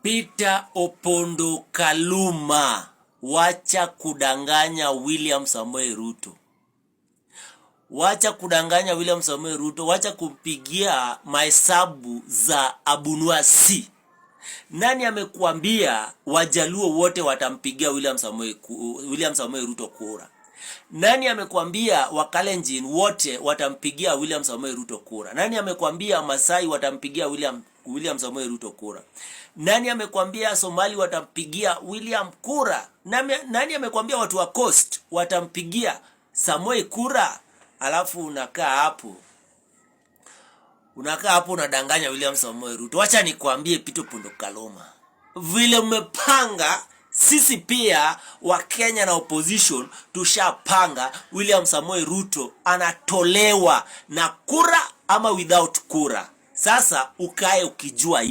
Peter Opondo Kaluma, wacha kudanganya William Samoei Ruto. Wacha kudanganya William Samoei Ruto, wacha kumpigia mahesabu za Abunuasi. Nani amekuambia Wajaluo wote watampigia William Samoei Ruto kura? Nani amekuambia Wakalenjin wote watampigia William Samoei Ruto kura? Nani amekuambia Masai watampigia William Samoei Ruto kura? Nani amekuambia Somali watampigia William kura? Nani amekuambia watu wa Coast watampigia Samoei kura? Alafu unakaa hapo unadanganya William Samoei Ruto. Wacha nikwambie Peter Opondo Kaluma, vile umepanga, sisi pia wa Kenya na opposition tushapanga William Samoei Ruto anatolewa na kura ama without kura. Sasa ukae ukijua